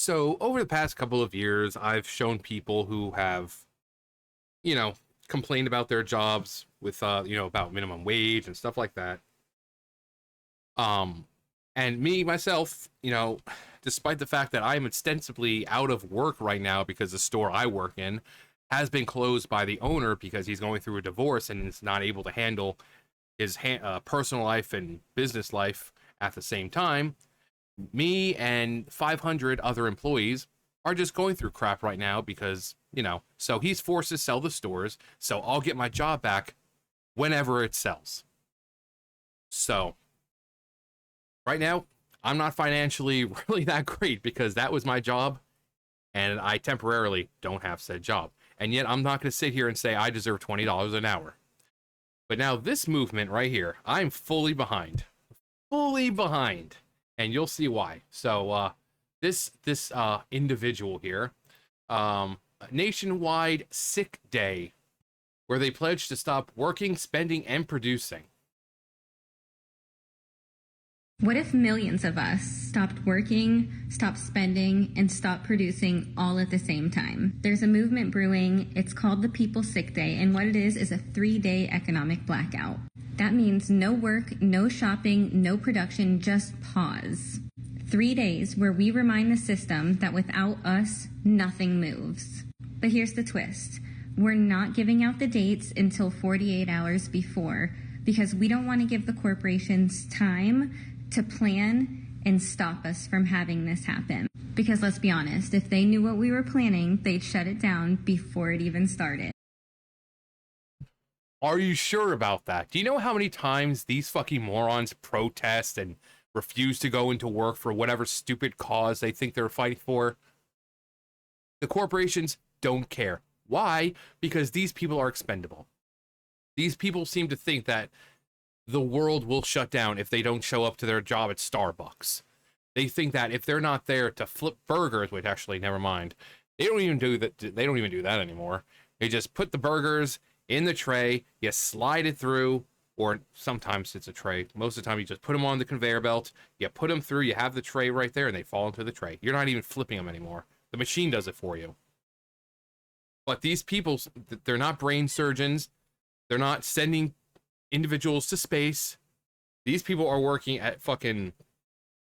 So over the past couple of years, I've shown people who have, you know, complained about their jobs with, about minimum wage and stuff like that. Um, and me myself, despite the fact that I'm ostensibly out of work right now because the store I work in has been closed by the owner because he's going through a divorce and is not able to handle his personal life and business life at the same time. Me and 500 other employees are just going through crap right now because, so he's forced to sell the stores, so I'll get my job back whenever it sells. So, right now, I'm not financially really that great because that was my job and I temporarily don't have said job. And yet, I'm not going to sit here and say I deserve $20 an hour. But now, this movement right here, I'm fully behind, and you'll see why. So this individual here, nationwide sick day, where they pledge to stop working, spending, and producing. What if millions of us stopped working, stopped spending, and stopped producing all at the same time? There's a movement brewing. It's called the People's Sick Day, and what it is a 3-day economic blackout. That means no work, no shopping, no production, just pause. 3 days where we remind the system that without us, nothing moves. But here's the twist. We're not giving out the dates until 48 hours before because we don't want to give the corporations time to plan and stop us from having this happen. Because let's be honest, if they knew what we were planning, they'd shut it down before it even started. Are you sure about that? Do you know how many times these fucking morons protest and refuse to go into work for whatever stupid cause they think they're fighting for? The corporations don't care. Why? Because these people are expendable. These people seem to think that the world will shut down if they don't show up to their job at Starbucks. They think that if they're not there to flip burgers, which actually, never mind, they don't even do that. They don't even do that anymore. They just put the burgers in the tray, you slide it through, or sometimes it's a tray. Most of the time, you just put them on the conveyor belt, you put them through, you have the tray right there, and they fall into the tray. You're not even flipping them anymore. The machine does it for you. But these people, they're not brain surgeons. They're not sending individuals to space. These people are working at fucking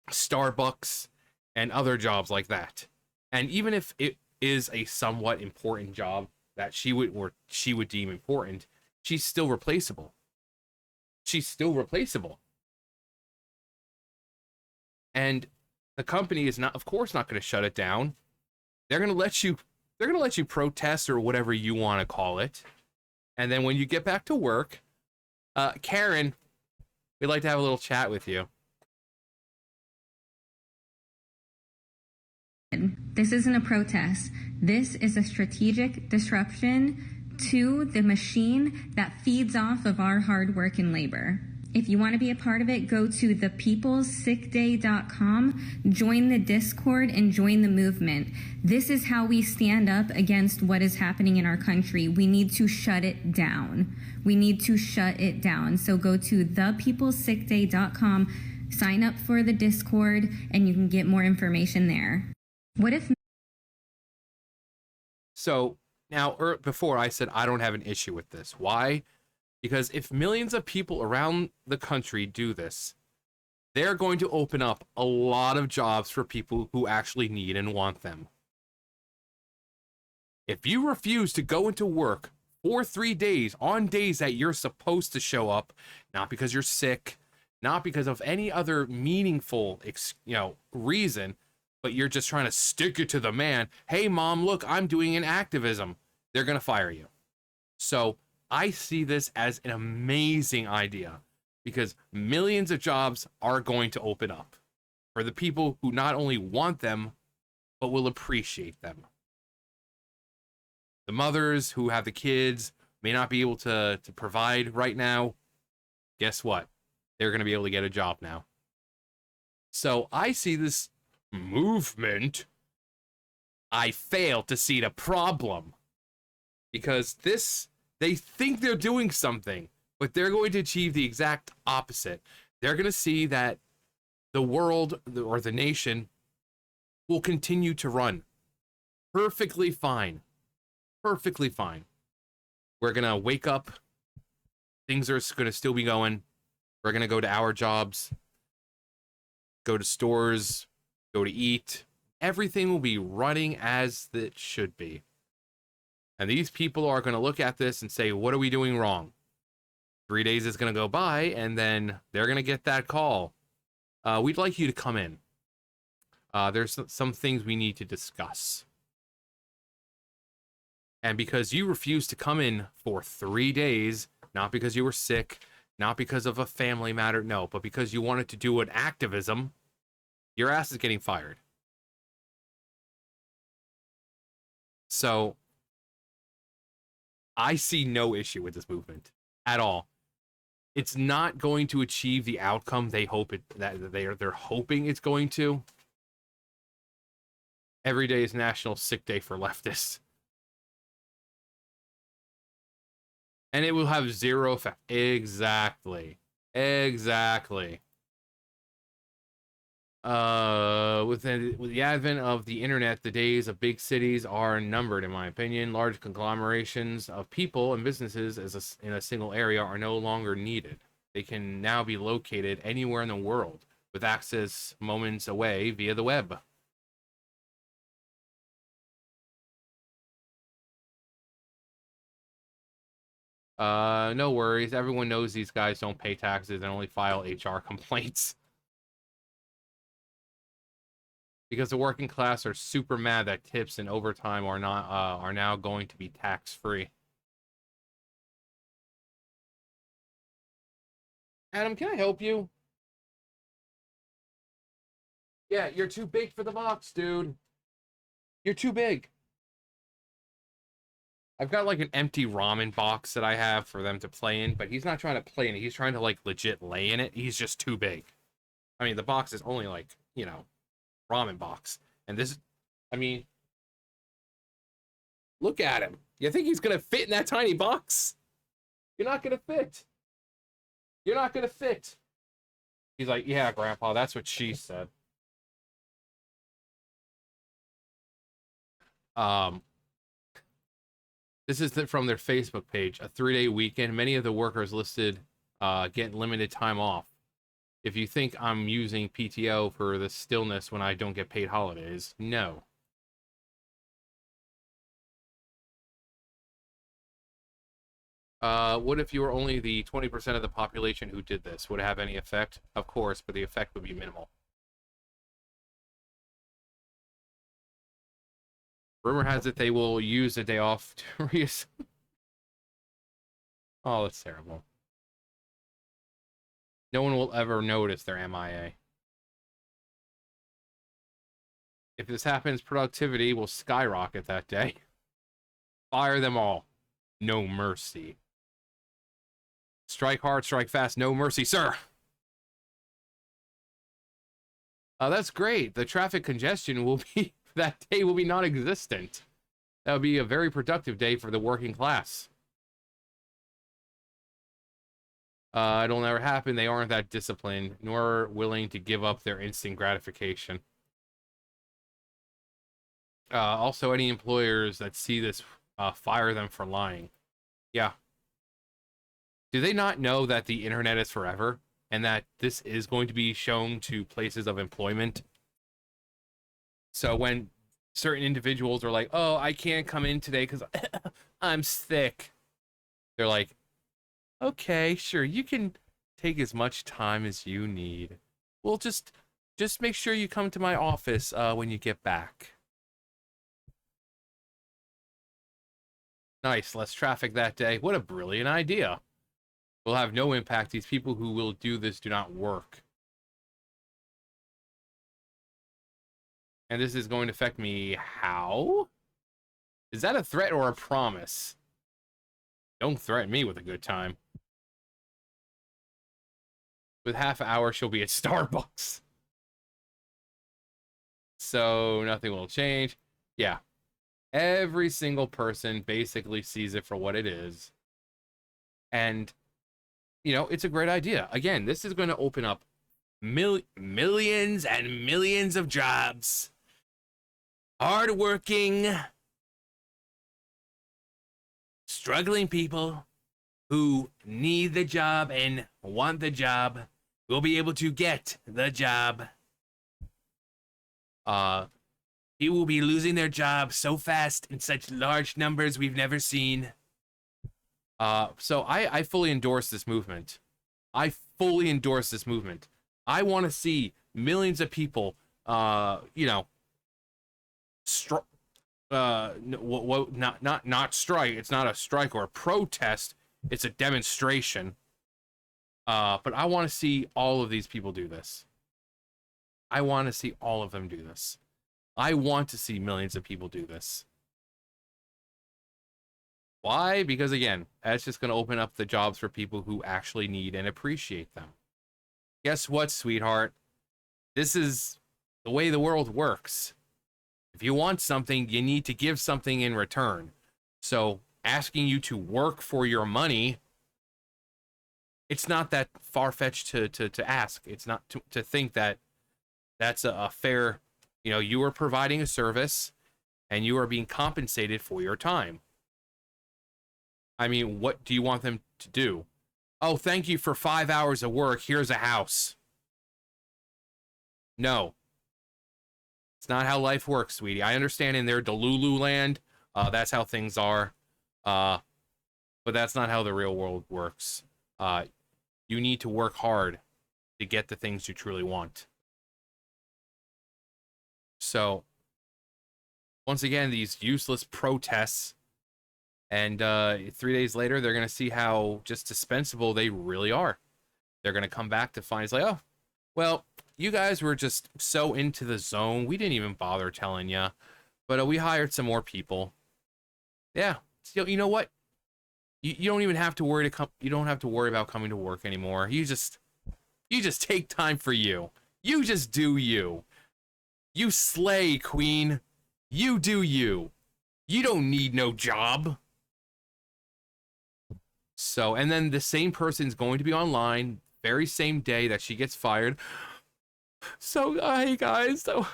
Starbucks and other jobs like that. And even if it is a somewhat important job that she would deem important, she's still replaceable. And the company is not, of course, not going to shut it down. They're going to let you protest or whatever you want to call it. And then when you get back to work, Karen, we'd like to have a little chat with you. This isn't a protest. This is a strategic disruption to the machine that feeds off of our hard work and labor. If you want to be a part of it, go to thepeoplesickday.com, join the Discord, and join the movement. This is how we stand up against what is happening in our country. We need to shut it down. So go to thepeoplesickday.com, sign up for the Discord, and you can get more information there. What if... So now, before I said I don't have an issue with this. Why? Because if millions of people around the country do this, they're going to open up a lot of jobs for people who actually need and want them. If you refuse to go into work for 3 days on days that you're supposed to show up, not because you're sick, not because of any other meaningful, reason, but you're just trying to stick it to the man. Hey, mom, look, I'm doing an activism. They're going to fire you. So I see this as an amazing idea because millions of jobs are going to open up for the people who not only want them, but will appreciate them. The mothers who have the kids may not be able to provide right now. Guess what? They're going to be able to get a job now. So I see this movement. I fail to see the problem because they think they're doing something, but they're going to achieve the exact opposite. They're going to see that the world or the nation will continue to run perfectly fine. Perfectly fine. We're going to wake up. Things are going to still be going. We're going to go to our jobs, go to stores, go to eat. Everything will be running as it should be. And these people are going to look at this and say, what are we doing wrong? 3 days is going to go by, and then they're going to get that call. We'd like you to come in. There's some things we need to discuss. And because you refused to come in for 3 days, not because you were sick, not because of a family matter, no, but because you wanted to do an activism, your ass is getting fired. So I see no issue with this movement at all. It's not going to achieve the outcome they hope they're hoping it's going to. Every day is National Sick Day for leftists. And it will have zero effect. Exactly. Exactly. With the advent of the internet, the days of big cities are numbered, in my opinion. Large conglomerations of people and businesses in a single area are no longer needed. They can now be located anywhere in the world with access moments away via the web. No worries. Everyone knows these guys don't pay taxes and only file HR complaints. Because the working class are super mad that tips and overtime are now going to be tax-free. Adam, can I help you? Yeah, you're too big for the box, dude. You're too big. I've got like an empty ramen box that I have for them to play in, but he's not trying to play in it. He's trying to like legit lay in it. He's just too big. I mean, the box is only like, you know, ramen box. And this, I mean, look at him. You think he's gonna fit in that tiny box? You're not gonna fit. You're not gonna fit. He's like, yeah, Grandpa, that's what she said. This is from their Facebook page. A 3-day weekend. Many of the workers listed get limited time off. If you think I'm using PTO for the stillness when I don't get paid holidays, no. What if you were only the 20% of the population who did this? Would it have any effect? Of course, but the effect would be minimal. Rumor has it they will use the day off to Oh, that's terrible. No one will ever notice their MIA. If this happens, productivity will skyrocket that day. Fire them all. No mercy. Strike hard, strike fast, no mercy, sir. That's great. The traffic congestion will be, that day will be non-existent. That would be a very productive day for the working class. It'll never happen. They aren't that disciplined, nor willing to give up their instant gratification. Also, any employers that see this, fire them for lying. Yeah. Do they not know that the internet is forever and that this is going to be shown to places of employment? So when certain individuals are like, oh, I can't come in today because I'm sick, they're like, okay, sure, you can take as much time as you need. Well, just make sure you come to my office when you get back. Nice, less traffic that day. What a brilliant idea. Will have no impact. These people who will do this do not work. And this is going to affect me how? Is that a threat or a promise? Don't threaten me with a good time. With half an hour, she'll be at Starbucks. So nothing will change. Yeah. Every single person basically sees it for what it is. And, you know, it's a great idea. Again, this is going to open up millions and millions of jobs. hardworking, struggling people who need the job and want the job will be able to get the job. People will be losing their jobs so fast in such large numbers we've never seen. So I fully endorse this movement. I fully endorse this movement. I want to see millions of people, not strike. It's not a strike or a protest. It's a demonstration. But I want to see all of these people do this. I want to see all of them do this. I want to see millions of people do this. Why? Because again, that's just going to open up the jobs for people who actually need and appreciate them. Guess what, sweetheart? This is the way the world works. If you want something, you need to give something in return. So asking you to work for your money, it's not that far-fetched to ask. It's not to think that that's a fair, you are providing a service and you are being compensated for your time. I mean, what do you want them to do? Oh, thank you for 5 hours of work. Here's a house. No. It's not how life works, sweetie. I understand in their Delulu land, that's how things are. But that's not how the real world works. You need to work hard to get the things you truly want. So, once again, these useless protests, and 3 days later, they're going to see how just dispensable they really are. They're going to come back to find, it's like, oh, well, you guys were just so into the zone, we didn't even bother telling you, but we hired some more people. Yeah, so, you know what? You don't even have to worry you don't have to worry about coming to work anymore. You just take time for you. You just do you. You slay, queen. You do you. You don't need no job. So, and then the same person's going to be online very same day that she gets fired. So, hey guys, so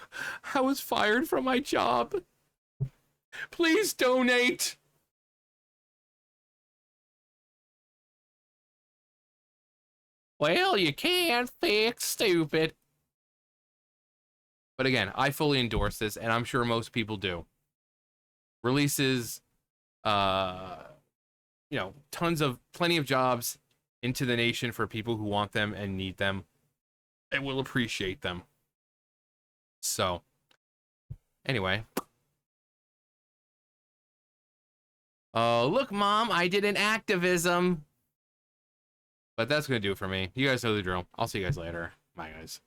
I was fired from my job. Please donate. Well, you can't fix stupid. But again, I fully endorse this, and I'm sure most people do. Releases, plenty of jobs into the nation for people who want them and need them and will appreciate them. So, anyway. Look, Mom, I did an activism. But that's going to do it for me. You guys know the drill. I'll see you guys later. Bye, guys.